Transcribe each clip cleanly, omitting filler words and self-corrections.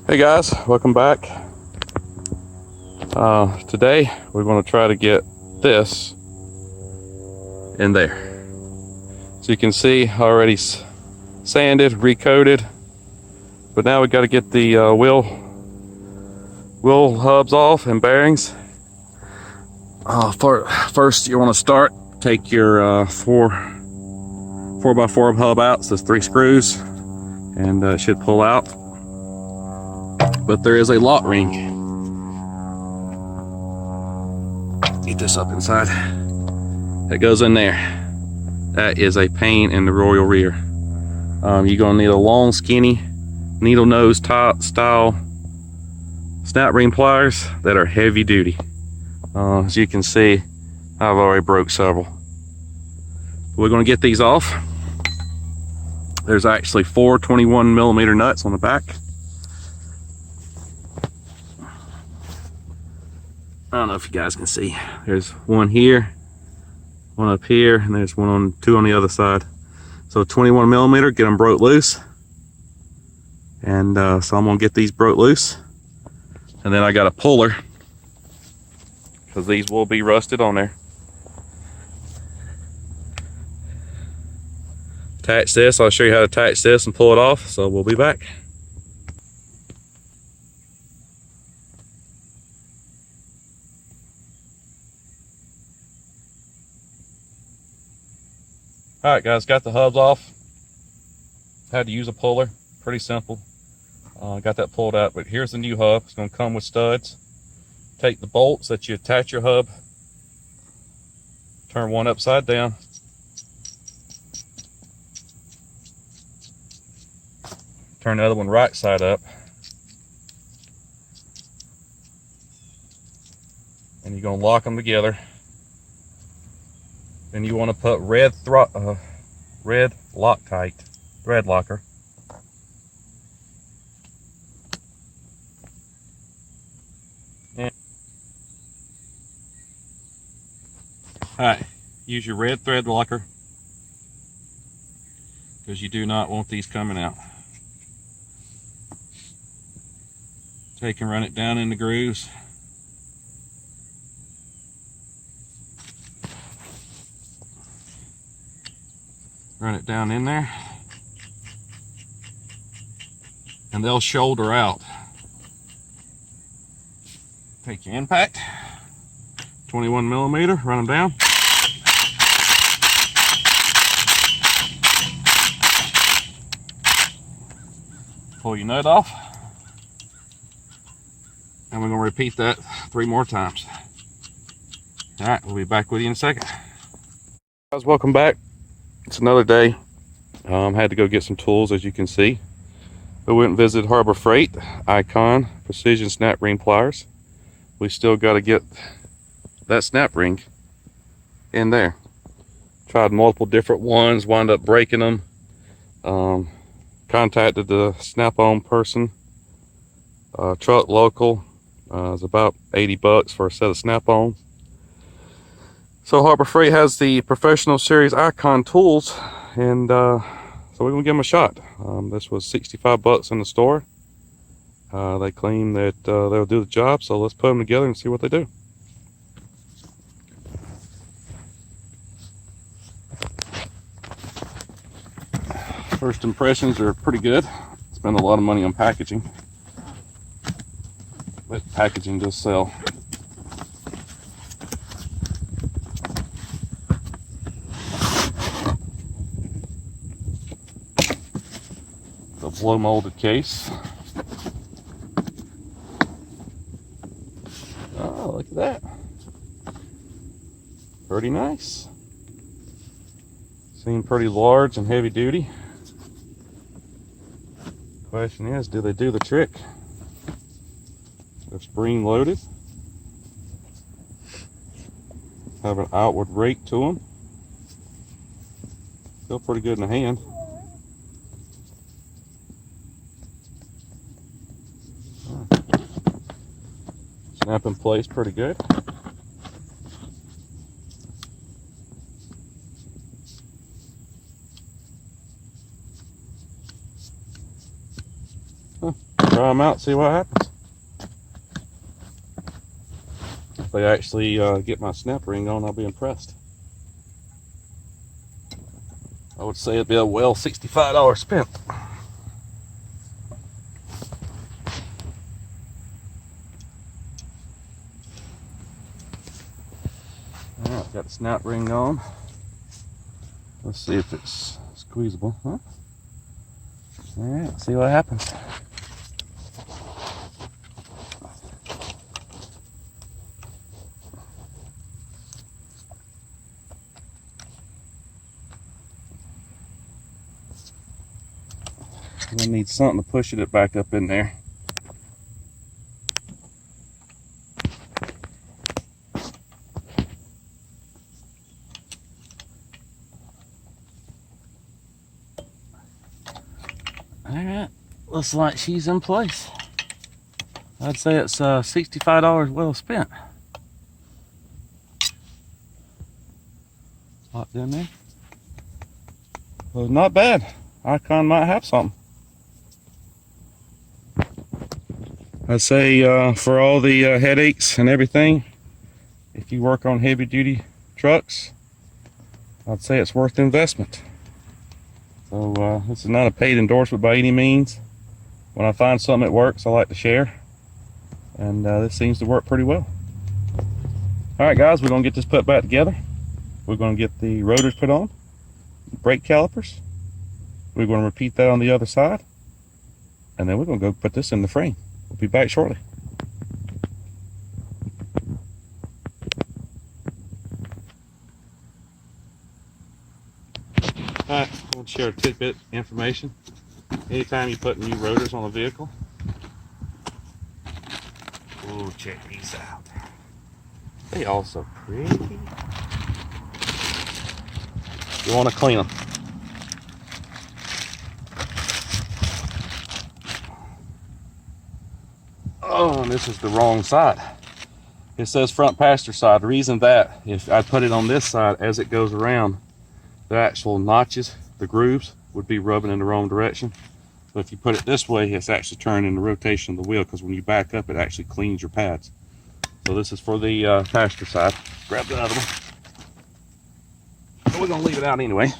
Hey guys, welcome back. Today we're going to try to get this in there. So you can see already sanded, recoated, but now we got to get the wheel hubs off and bearings. First you want to start, take your 4x4 hub out. So there's 3 screws and it should pull out. But there is a lock ring. Get this up inside. That goes in there. That is a pain in the royal rear. You're gonna need a long, skinny, needle nose style snap ring pliers that are heavy duty. As you can see, I've already broke several. We're gonna get these off. There's actually 4 21mm nuts on the back. I don't know if you guys can see. There's one here, one up here, and there's two on the other side. So 21mm, get them broke loose. And so I'm gonna get these broke loose. And then I got a puller, because these will be rusted on there. Attach this, I'll show you how to attach this and pull it off, so we'll be back. Alright guys, got the hubs off. Had to use a puller, pretty simple. Got that pulled out, but here's the new hub. It's going to come with studs. Take the bolts that you attach your hub, turn one upside down, turn the other one right side up, and you're going to lock them together. Then you want to put red Loctite thread locker. Alright, use your red thread locker, because you do not want these coming out. Take and run it down in the grooves. Run it down in there, and they'll shoulder out. Take your impact, 21mm, run them down. Pull your nut off, and we're going to repeat that 3 more times. All right, we'll be back with you in a second. Guys, welcome back. It's another day. Had to go get some tools, as you can see. We went and visited Harbor Freight, Icon, Precision Snap Ring Pliers. We still got to get that snap ring in there. Tried multiple different ones, wound up breaking them. Contacted the snap-on person, truck local. It's about 80 bucks for a set of snap-on. So Harbor Freight has the Professional Series Icon tools, and so we're gonna give them a shot. This was 65 bucks in the store. They claim that they'll do the job, so let's put them together and see what they do. First impressions are pretty good. Spend a lot of money on packaging, but packaging does sell. The blow molded case. Oh, look at that. Pretty nice. Seem pretty large and heavy duty. Question is, do they do the trick? They're spring loaded. Have an outward rake to them. Feel pretty good in the hand. Snap in place pretty good. Huh. Try them out, see what happens. If they actually get my snap ring on, I'll be impressed. I would say it'd be a well $65 spent. Alright, got the snap ring on. Let's see if it's squeezable. Huh? Alright, see what happens. I need something to push it back up in there. Alright, looks like she's in place. I'd say it's $65 well spent. Locked in there. Well, not bad. Icon might have something. I'd say for all the headaches and everything, if you work on heavy duty trucks, I'd say it's worth the investment. So this is not a paid endorsement by any means. When I find something that works, I like to share, and this seems to work pretty well. Alright guys, we're going to get this put back together. We're going to get the rotors put on, brake calipers. We're going to repeat that on the other side, and then we're going to go put this in the frame. We'll be back shortly. Alright, I want to share a tidbit information. Anytime you put new rotors on a vehicle, oh, check these out. They are so pretty. You want to clean them. Oh, and this is the wrong side. It says front passenger side. The reason that, if I put it on this side, as it goes around, the actual notches, the grooves, would be rubbing in the wrong direction. But if you put it this way, it's actually turning the rotation of the wheel, because when you back up, it actually cleans your pads. So this is for the passenger side. Grab the other one. But we're going to leave it out anyway.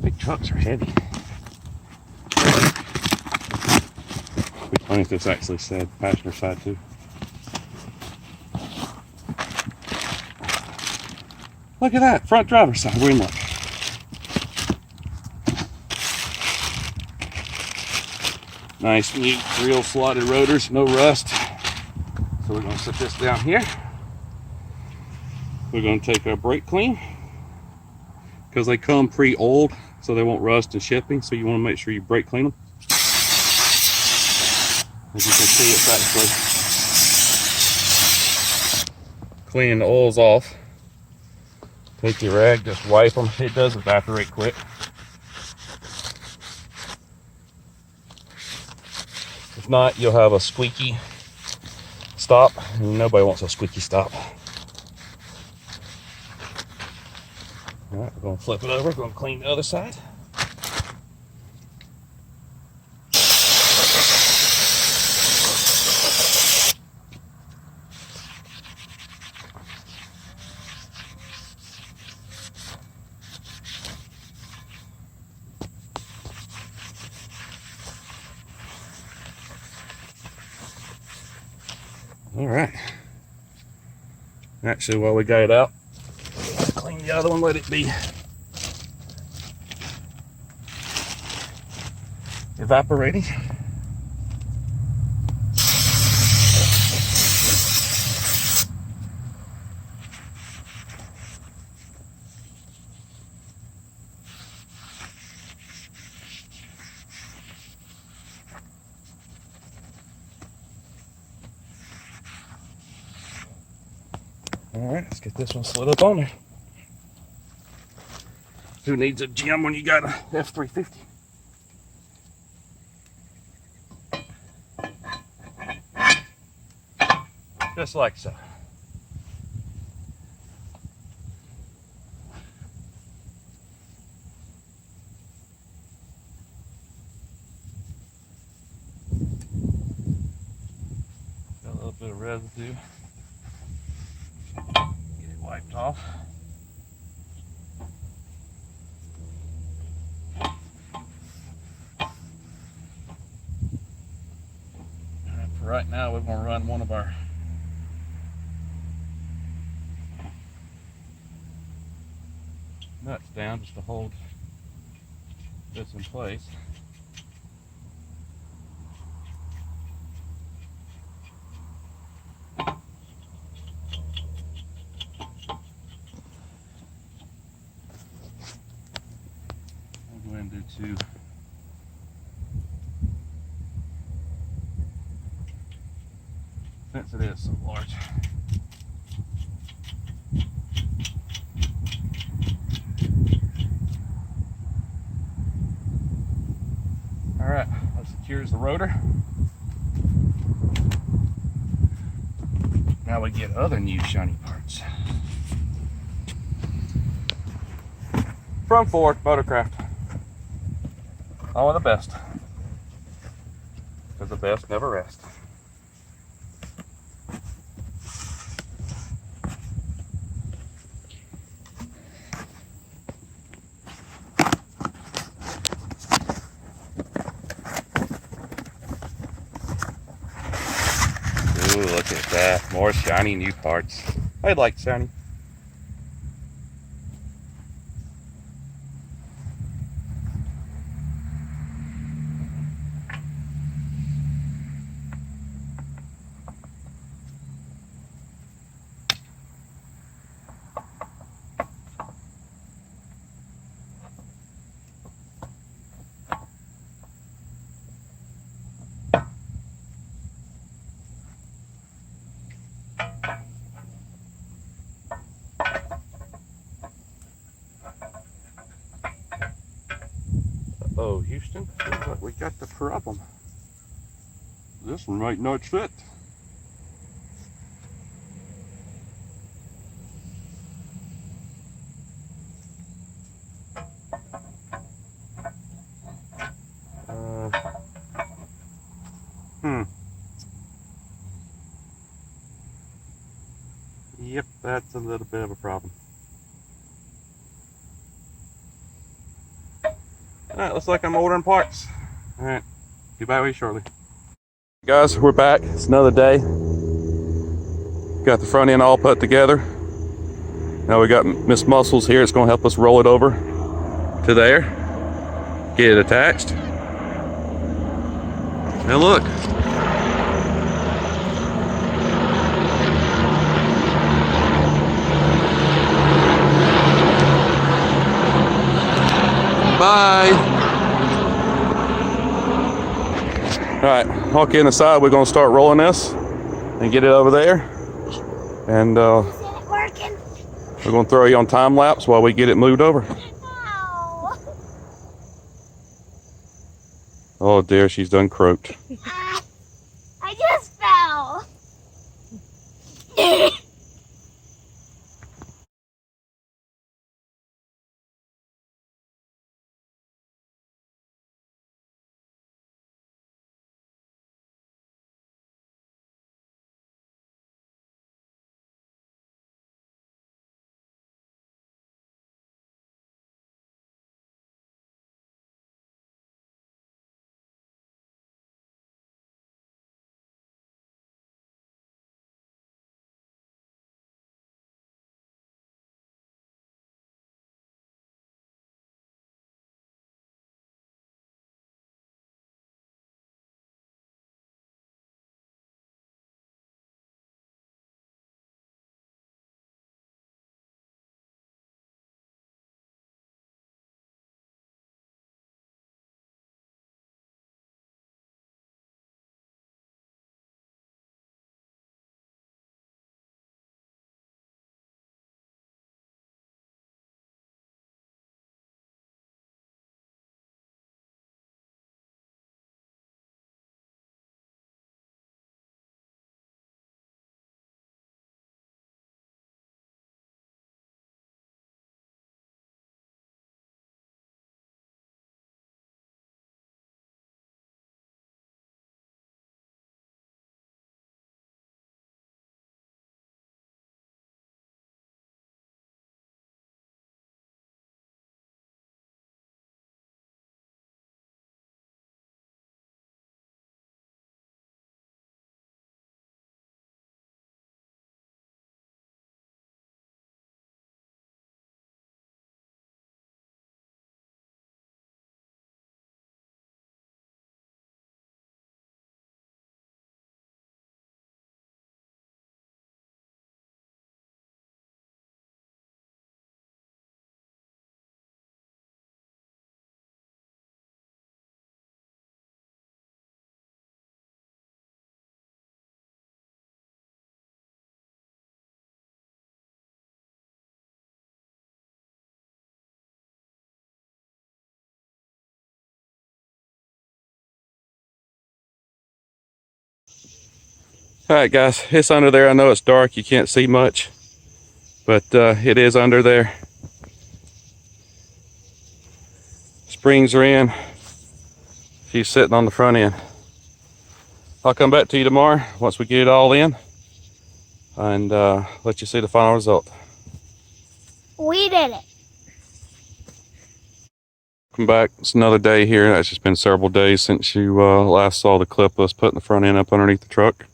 Big trucks are heavy. It'd be funny if this actually said passenger side too. Look at that, front driver's side. We're in luck. Nice, neat, real slotted rotors, no rust. So we're going to set this down here. We're going to take our brake clean, because they come pre-oiled, so they won't rust in shipping. So you want to make sure you brake clean them. As you can see, it's actually cleaning the oils off. Take your rag, just wipe them. It does evaporate quick. If not, you'll have a squeaky stop, and nobody wants a squeaky stop. All right, we're going to flip it over. We're going to clean the other side. All right. Actually, while we got it out, let's clean the other one, let it be evaporating. All right, let's get this one slid up on there. Who needs a gym when you got a F350? Just like so. Got a little bit of residue. Get it wiped off. For right now, we're going to run one of our nuts down just to hold this in place. I'll go ahead and do two. Since it is so large. All right, that secures the rotor. Now we get other new shiny parts. From Ford Motorcraft. All of the best. Because the best never rest. Ooh, look at that. More shiny new parts. I like shiny. Oh, Houston, seems like we got the problem. This one might not fit. Yep, that's a little bit of a problem. Alright, looks like I'm ordering parts. Alright, be back with you shortly. Guys, we're back. It's another day. Got the front end all put together. Now we got Miss Muscles here. It's going to help us roll it over to there. Get it attached. And look. Bye. All right, walk in the side. We're going to start rolling this and get it over there. And we're going to throw you on time lapse while we get it moved over. Oh dear, she's done croaked. I just fell. All right, guys, it's under there. I know it's dark, you can't see much, but it is under there. Springs are in. She's sitting on the front end. I'll come back to you tomorrow once we get it all in and let you see the final result. We did it. Welcome back. It's another day here. It's just been several days since you last saw the clip of us putting the front end up underneath the truck.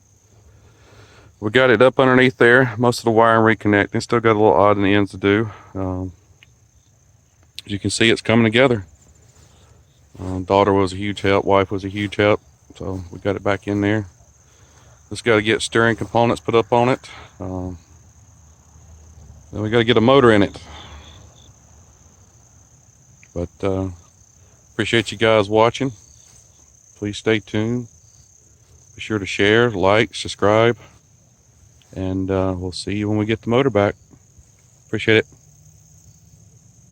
We got it up underneath there. Most of the wiring reconnecting. Still got a little odd in the ends to do. As you can see, it's coming together. Daughter was a huge help. Wife was a huge help. So we got it back in there. Just got to get steering components put up on it. Then we got to get a motor in it. But appreciate you guys watching. Please stay tuned. Be sure to share, like, subscribe. And we'll see you when we get the motor back. Appreciate it.